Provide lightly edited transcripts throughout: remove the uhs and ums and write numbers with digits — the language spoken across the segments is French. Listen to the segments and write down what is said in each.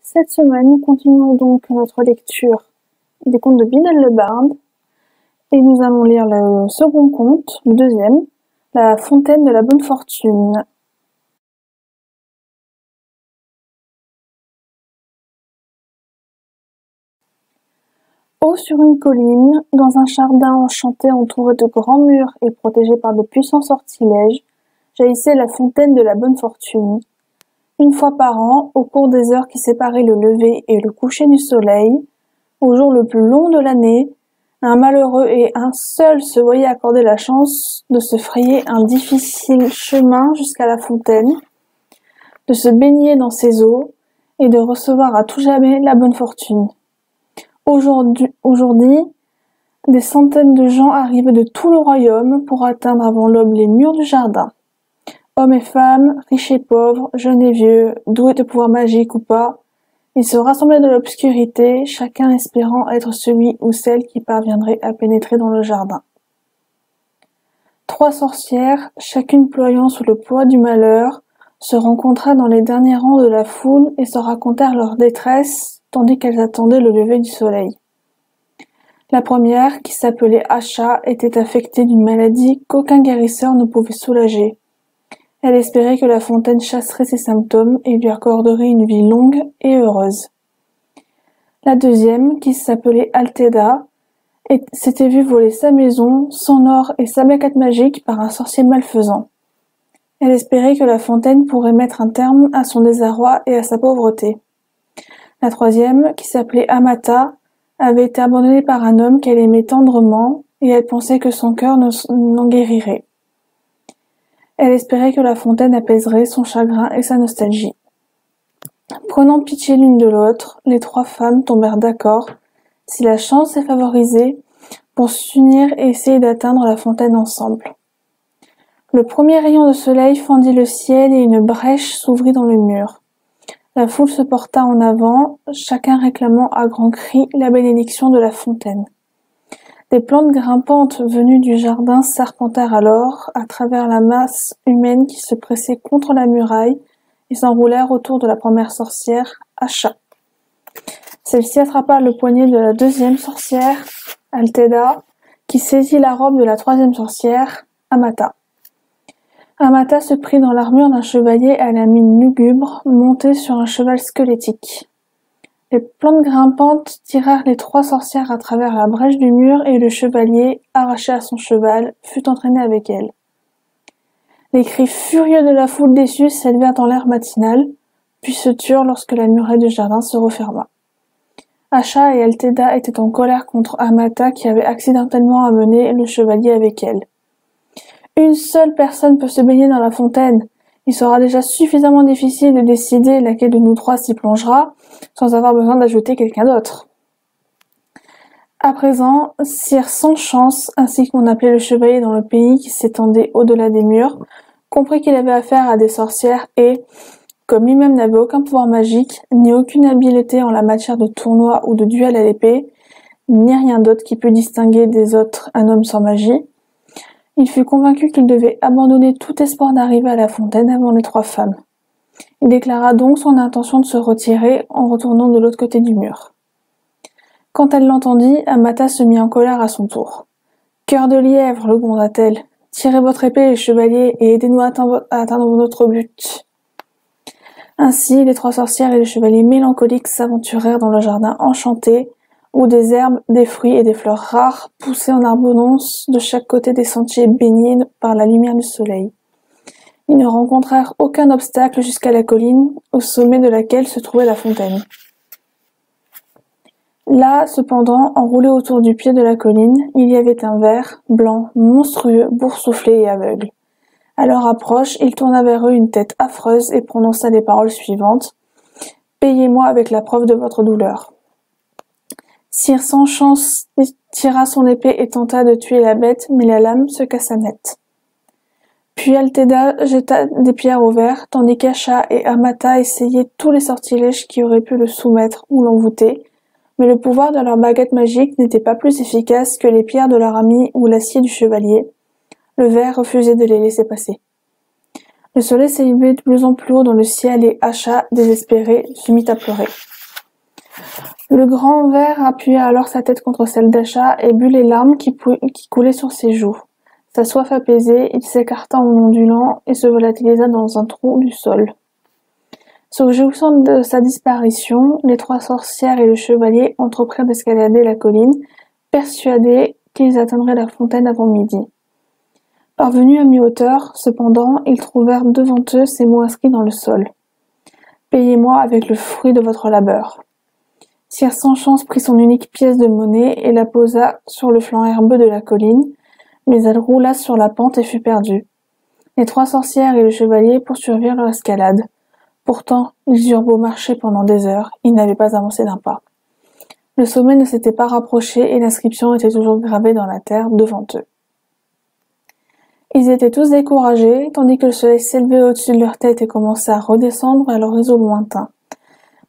Cette semaine, nous continuons donc notre lecture des contes de Biddle le Barde et nous allons lire le second conte, le deuxième, La fontaine de la bonne fortune. Haut sur une colline, dans un jardin enchanté entouré de grands murs et protégé par de puissants sortilèges, jaillissait la fontaine de la bonne fortune. Une fois par an, au cours des heures qui séparaient le lever et le coucher du soleil, au jour le plus long de l'année, un malheureux et un seul se voyait accorder la chance de se frayer un difficile chemin jusqu'à la fontaine, de se baigner dans ses eaux et de recevoir à tout jamais la bonne fortune. Aujourd'hui, des centaines de gens arrivaient de tout le royaume pour atteindre avant l'aube les murs du jardin. Hommes et femmes, riches et pauvres, jeunes et vieux, doués de pouvoirs magiques ou pas, ils se rassemblaient de l'obscurité, chacun espérant être celui ou celle qui parviendrait à pénétrer dans le jardin. 3 sorcières, chacune ployant sous le poids du malheur, se rencontrèrent dans les derniers rangs de la foule et se racontèrent leur détresse, tandis qu'elles attendaient le lever du soleil. La première, qui s'appelait Asha, était affectée d'une maladie qu'aucun guérisseur ne pouvait soulager. Elle espérait que la fontaine chasserait ses symptômes et lui accorderait une vie longue et heureuse. La deuxième, qui s'appelait Alteda, s'était vue voler sa maison, son or et sa baguette magique par un sorcier malfaisant. Elle espérait que la fontaine pourrait mettre un terme à son désarroi et à sa pauvreté. La troisième, qui s'appelait Amata, avait été abandonnée par un homme qu'elle aimait tendrement et elle pensait que son cœur n'en guérirait. Elle espérait que la fontaine apaiserait son chagrin et sa nostalgie. Prenant pitié l'une de l'autre, les 3 femmes tombèrent d'accord, si la chance les favorisait, pour s'unir et essayer d'atteindre la fontaine ensemble. Le premier rayon de soleil fendit le ciel et une brèche s'ouvrit dans le mur. La foule se porta en avant, chacun réclamant à grands cris la bénédiction de la fontaine. Des plantes grimpantes venues du jardin serpentèrent alors à travers la masse humaine qui se pressait contre la muraille et s'enroulèrent autour de la première sorcière, Asha. Celle-ci attrapa le poignet de la deuxième sorcière, Alteda, qui saisit la robe de la troisième sorcière, Amata. Amata se prit dans l'armure d'un chevalier à la mine lugubre, monté sur un cheval squelettique. Les plantes grimpantes tirèrent les 3 sorcières à travers la brèche du mur et le chevalier, arraché à son cheval, fut entraîné avec elle. Les cris furieux de la foule déçue s'élevèrent dans l'air matinal, puis se turent lorsque la muraille du jardin se referma. Asha et Alteda étaient en colère contre Amata qui avait accidentellement amené le chevalier avec elle. Une seule personne peut se baigner dans la fontaine. Il sera déjà suffisamment difficile de décider laquelle de nous 3 s'y plongera, sans avoir besoin d'ajouter quelqu'un d'autre. À présent, Sire Sans Chance, ainsi qu'on appelait le chevalier dans le pays qui s'étendait au-delà des murs, comprit qu'il avait affaire à des sorcières et, comme lui-même n'avait aucun pouvoir magique, ni aucune habileté en la matière de tournoi ou de duel à l'épée, ni rien d'autre qui pût distinguer des autres un homme sans magie, il fut convaincu qu'il devait abandonner tout espoir d'arriver à la fontaine avant les 3 femmes. Il déclara donc son intention de se retirer en retournant de l'autre côté du mur. Quand elle l'entendit, Amata se mit en colère à son tour. « Cœur de lièvre, le gronda-t-elle, tirez votre épée, les chevaliers, et aidez-nous à atteindre notre but. » Ainsi, les 3 sorcières et les chevaliers mélancoliques s'aventurèrent dans le jardin enchanté, où des herbes, des fruits et des fleurs rares poussaient en abondance de chaque côté des sentiers baignés par la lumière du soleil. Ils ne rencontrèrent aucun obstacle jusqu'à la colline, au sommet de laquelle se trouvait la fontaine. Là, cependant, enroulé autour du pied de la colline, il y avait un ver, blanc, monstrueux, boursouflé et aveugle. À leur approche, il tourna vers eux une tête affreuse et prononça les paroles suivantes. « Payez-moi avec la preuve de votre douleur. » Sire Sans Chance tira son épée et tenta de tuer la bête, mais la lame se cassa net. Puis Alteda jeta des pierres au ver, tandis qu'Asha et Amata essayaient tous les sortilèges qui auraient pu le soumettre ou l'envoûter, mais le pouvoir de leur baguette magique n'était pas plus efficace que les pierres de leur ami ou l'acier du chevalier. Le ver refusait de les laisser passer. Le soleil s'élevait de plus en plus haut dans le ciel et Asha, désespérée, se mit à pleurer. Le grand ver appuya alors sa tête contre celle d'Acha et but les larmes qui coulaient sur ses joues. Sa soif apaisée, il s'écarta en ondulant et se volatilisa dans un trou du sol. Se réjouissant de sa disparition, les 3 sorcières et le chevalier entreprirent d'escalader la colline, persuadés qu'ils atteindraient la fontaine avant midi. Parvenus à mi-hauteur, cependant, ils trouvèrent devant eux ces mots inscrits dans le sol. « Payez-moi avec le fruit de votre labeur. » Sire Sans-Chance prit son unique pièce de monnaie et la posa sur le flanc herbeux de la colline, mais elle roula sur la pente et fut perdue. Les 3 sorcières et le chevalier poursuivirent leur escalade. Pourtant, ils eurent beau marcher pendant des heures, ils n'avaient pas avancé d'un pas. Le sommet ne s'était pas rapproché et l'inscription était toujours gravée dans la terre devant eux. Ils étaient tous découragés, tandis que le soleil s'élevait au-dessus de leur tête et commençait à redescendre vers l'horizon lointain.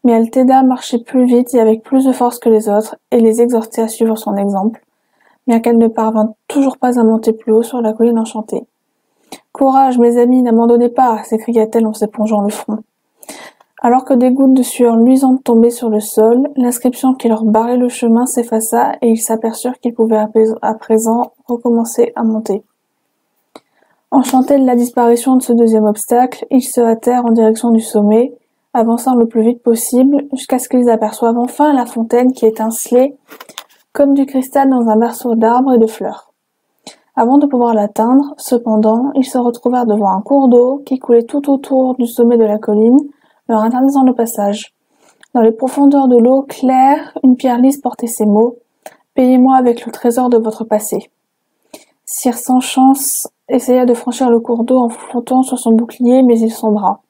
Mais Altheda marchait plus vite et avec plus de force que les autres, et les exhortait à suivre son exemple, bien qu'elle ne parvint toujours pas à monter plus haut sur la colline enchantée. « Courage, mes amis, n'abandonnez pas !» s'écria-t-elle en s'épongeant le front. Alors que des gouttes de sueur luisantes tombaient sur le sol, l'inscription qui leur barrait le chemin s'effaça et ils s'aperçurent qu'ils pouvaient à présent recommencer à monter. Enchantés de la disparition de ce deuxième obstacle, ils se hâtèrent en direction du sommet, avançant le plus vite possible jusqu'à ce qu'ils aperçoivent enfin la fontaine qui étincelait comme du cristal dans un berceau d'arbres et de fleurs. Avant de pouvoir l'atteindre, cependant, ils se retrouvèrent devant un cours d'eau qui coulait tout autour du sommet de la colline, leur interdisant le passage. Dans les profondeurs de l'eau claire, une pierre lisse portait ces mots « Payez-moi avec le trésor de votre passé ». Sire Sans-Chance essaya de franchir le cours d'eau en flottant sur son bouclier, mais il sombra.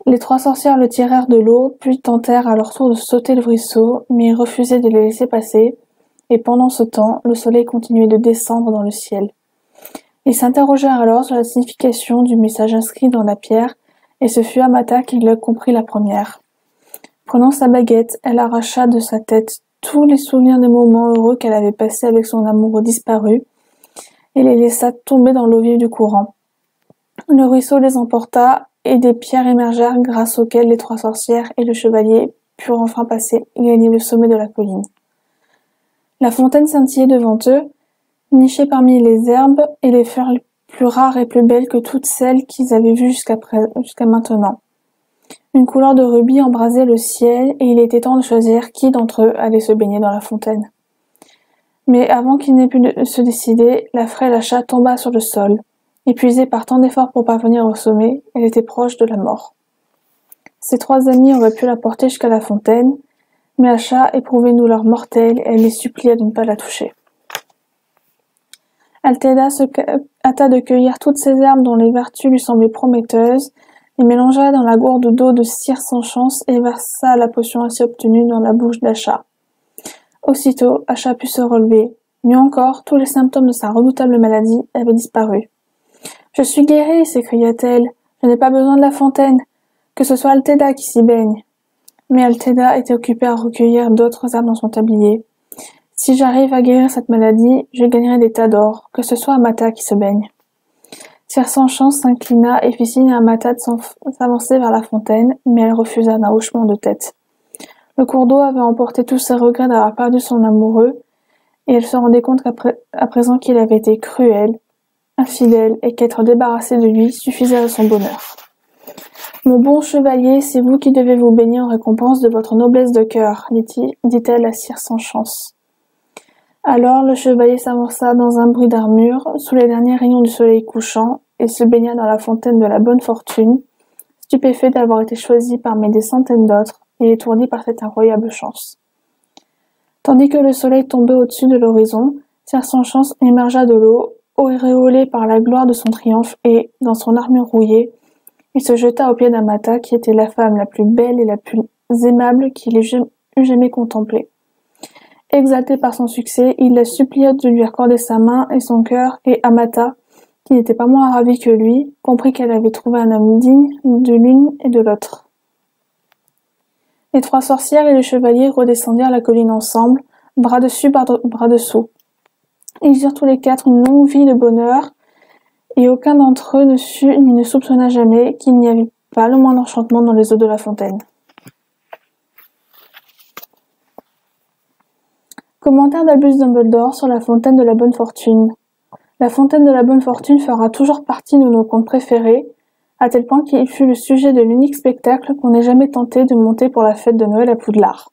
Les 3 sorcières le tirèrent de l'eau, puis tentèrent à leur tour de sauter le ruisseau, mais il refusait de les laisser passer, et pendant ce temps, le soleil continuait de descendre dans le ciel. Ils s'interrogèrent alors sur la signification du message inscrit dans la pierre, et ce fut Amata qui le comprit la première. Prenant sa baguette, elle arracha de sa tête tous les souvenirs des moments heureux qu'elle avait passés avec son amoureux disparu, et les laissa tomber dans l'eau vive du courant. Le ruisseau les emporta, et des pierres émergèrent grâce auxquelles les 3 sorcières et le chevalier purent enfin passer et gagner le sommet de la colline. La fontaine scintillait devant eux, nichée parmi les herbes et les fleurs plus rares et plus belles que toutes celles qu'ils avaient vues jusqu'à maintenant. Une couleur de rubis embrasait le ciel et il était temps de choisir qui d'entre eux allait se baigner dans la fontaine. Mais avant qu'ils n'aient pu se décider, la frêle Acha tomba sur le sol. Épuisée par tant d'efforts pour parvenir au sommet, elle était proche de la mort. Ses 3 amis auraient pu la porter jusqu'à la fontaine, mais Acha éprouvait une douleur mortelle et elle les supplia de ne pas la toucher. Altheda se hâta de cueillir toutes ces herbes dont les vertus lui semblaient prometteuses, les mélangea dans la gourde d'eau de Sire Sans-Chance et versa la potion ainsi obtenue dans la bouche d'Acha. Aussitôt, Acha put se relever. Mieux encore, tous les symptômes de sa redoutable maladie avaient disparu. « Je suis guérie !» s'écria-t-elle. « Je n'ai pas besoin de la fontaine. Que ce soit Altheda qui s'y baigne. » Mais Altheda était occupée à recueillir d'autres herbes dans son tablier. « Si j'arrive à guérir cette maladie, je gagnerai des tas d'or. Que ce soit Amata qui se baigne. » Sire Sans-Chance s'inclina et fit signe à Amata de s'avancer vers la fontaine, mais elle refusa d'un hochement de tête. Le cours d'eau avait emporté tous ses regrets d'avoir perdu son amoureux, et elle se rendait compte qu'à présent qu'il avait été cruel, infidèle, et qu'être débarrassée de lui suffisait à son bonheur. « Mon bon chevalier, c'est vous qui devez vous baigner en récompense de votre noblesse de cœur, dit-elle à Sire Sans-Chance. Alors le chevalier s'avança dans un bruit d'armure, sous les derniers rayons du soleil couchant, et se baigna dans la fontaine de la bonne fortune, stupéfait d'avoir été choisi parmi des centaines d'autres, et étourdi par cette incroyable chance. Tandis que le soleil tombait au-dessus de l'horizon, Sire Sans-Chance émergea de l'eau, auréolé par la gloire de son triomphe, et, dans son armure rouillée, il se jeta aux pieds d'Amata, qui était la femme la plus belle et la plus aimable qu'il ait eût jamais contemplée. Exalté par son succès, il la supplia de lui accorder sa main et son cœur, et Amata, qui n'était pas moins ravie que lui, comprit qu'elle avait trouvé un homme digne de l'une et de l'autre. Les 3 sorcières et le chevalier redescendirent la colline ensemble, bras dessus, bras dessous. Ils eurent tous les 4 une longue vie de bonheur, et aucun d'entre eux ne sut ni ne soupçonna jamais qu'il n'y avait pas le moindre enchantement dans les eaux de la fontaine. Commentaire d'Albus Dumbledore sur la fontaine de la bonne fortune. La fontaine de la bonne fortune fera toujours partie de nos contes préférés, à tel point qu'il fut le sujet de l'unique spectacle qu'on ait jamais tenté de monter pour la fête de Noël à Poudlard.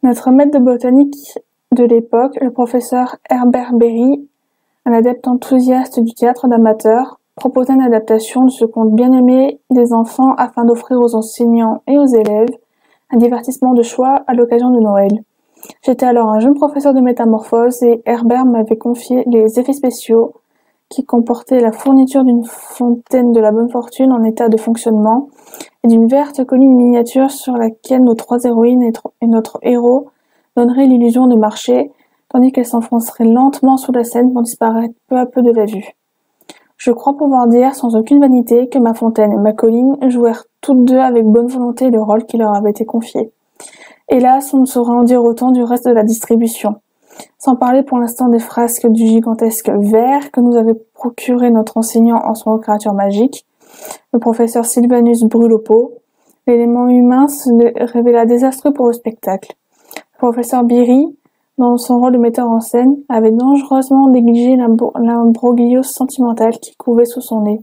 Notre maître de botanique de l'époque, le professeur Herbert Berry, un adepte enthousiaste du théâtre d'amateur, proposa une adaptation de ce conte bien aimé des enfants afin d'offrir aux enseignants et aux élèves un divertissement de choix à l'occasion de Noël. J'étais alors un jeune professeur de métamorphose et Herbert m'avait confié les effets spéciaux qui comportaient la fourniture d'une fontaine de la bonne fortune en état de fonctionnement et d'une verte colline miniature sur laquelle nos trois héroïnes et notre héros donneraient l'illusion de marcher, tandis qu'elles s'enfonceraient lentement sous la scène pour disparaître peu à peu de la vue. Je crois pouvoir dire sans aucune vanité que ma fontaine et ma colline jouèrent toutes deux avec bonne volonté le rôle qui leur avait été confié. Hélas, on ne saurait en dire autant du reste de la distribution. Sans parler pour l'instant des frasques du gigantesque verre que nous avait procuré notre enseignant en son créature magique, le professeur Sylvanus Brûle-aux-Peaux, l'élément humain se révéla désastreux pour le spectacle. Le professeur Biry, dans son rôle de metteur en scène, avait dangereusement négligé l'imbroglio sentimental qui couvait sous son nez.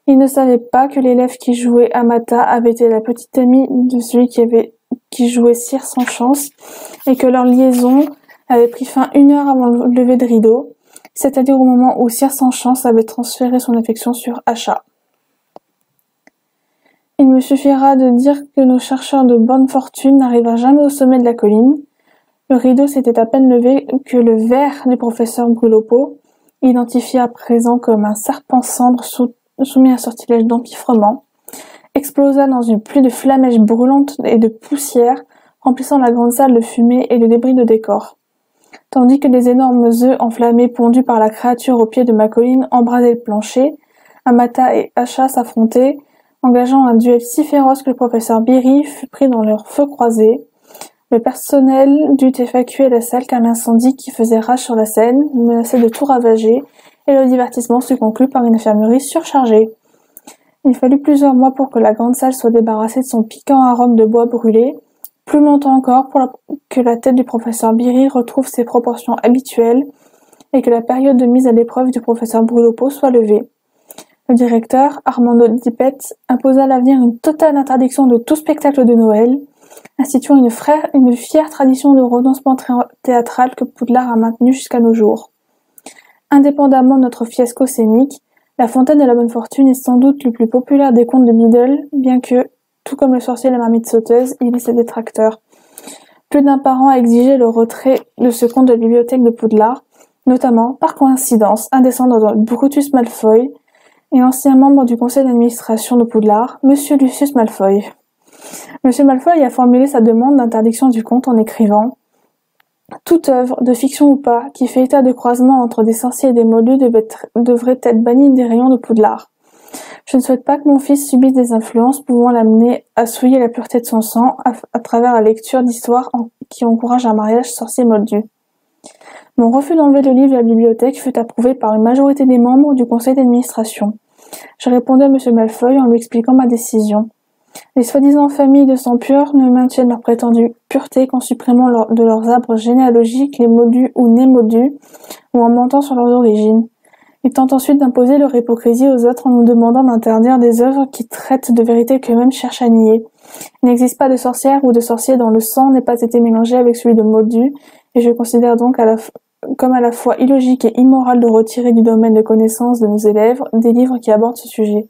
Il ne savait pas que l'élève qui jouait Amata avait été la petite amie de celui qui jouait Cire sans chance, et que leur liaison avait pris fin 1 heure avant le lever de rideau, c'est-à-dire au moment où Cire sans chance avait transféré son affection sur Acha. Il me suffira de dire que nos chercheurs de bonne fortune n'arrivèrent jamais au sommet de la colline. Le rideau s'était à peine levé que le verre du professeur Brûle-aux-Peaux, identifié à présent comme un serpent cendre soumis à un sortilège d'empiffrement, explosa dans une pluie de flamèches brûlantes et de poussière, remplissant la grande salle de fumée et de débris de décor. Tandis que les énormes œufs enflammés pondus par la créature au pied de ma colline embrasaient le plancher, Amata et Acha s'affrontaient, engageant un duel si féroce que le professeur Biry fut pris dans leur feu croisé. Le personnel dut évacuer la salle car l'incendie qui faisait rage sur la scène menaçait de tout ravager et le divertissement fut conclu par une infirmerie surchargée. Il fallut plusieurs mois pour que la grande salle soit débarrassée de son piquant arôme de bois brûlé, plus longtemps encore pour que la tête du professeur Biry retrouve ses proportions habituelles et que la période de mise à l'épreuve du professeur Brûle-aux-Peaux soit levée. Le directeur, Armando Dipet, imposa à l'avenir une totale interdiction de tout spectacle de Noël, instituant une fière tradition de renoncement théâtral que Poudlard a maintenue jusqu'à nos jours. Indépendamment de notre fiasco scénique, La Fontaine de la Bonne Fortune est sans doute le plus populaire des contes de Biddle, bien que, tout comme Le Sorcier et la Marmite Sauteuse, il ait ses détracteurs. Plus d'un parent a exigé le retrait de ce conte de la bibliothèque de Poudlard, notamment, par coïncidence, un descendant de Brutus Malfoy et ancien membre du conseil d'administration de Poudlard, Monsieur Lucius Malfoy. Monsieur Malfoy a formulé sa demande d'interdiction du conte en écrivant « Toute œuvre, de fiction ou pas, qui fait état de croisement entre des sorciers et des moldus devrait être bannie des rayons de Poudlard. Je ne souhaite pas que mon fils subisse des influences pouvant l'amener à souiller la pureté de son sang à travers la lecture d'histoires qui encouragent un mariage sorcier-moldu. » Mon refus d'enlever le livre de la bibliothèque fut approuvé par une majorité des membres du conseil d'administration. Je répondis à Monsieur Malfoy en lui expliquant ma décision. Les soi-disant familles de sang pur ne maintiennent leur prétendue pureté qu'en supprimant de leurs arbres généalogiques les moldus ou né-moldus, ou en mentant sur leurs origines. Ils tentent ensuite d'imposer leur hypocrisie aux autres en nous demandant d'interdire des œuvres qui traitent de vérités qu'eux-mêmes cherchent à nier. Il n'existe pas de sorcière ou de sorcier dont le sang n'ait pas été mélangé avec celui de moldu, et je considère donc comme à la fois illogique et immoral de retirer du domaine de connaissance de nos élèves des livres qui abordent ce sujet.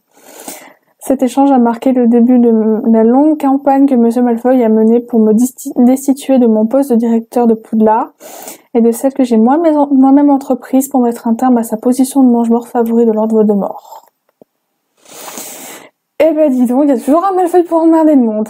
Cet échange a marqué le début de la longue campagne que Monsieur Malfoy a menée pour me destituer de mon poste de directeur de Poudlard et de celle que j'ai moi-même entreprise pour mettre un terme à sa position de mange-mort favori de Lord Voldemort. Eh ben dis donc, il y a toujours un Malfoy pour emmerder le monde.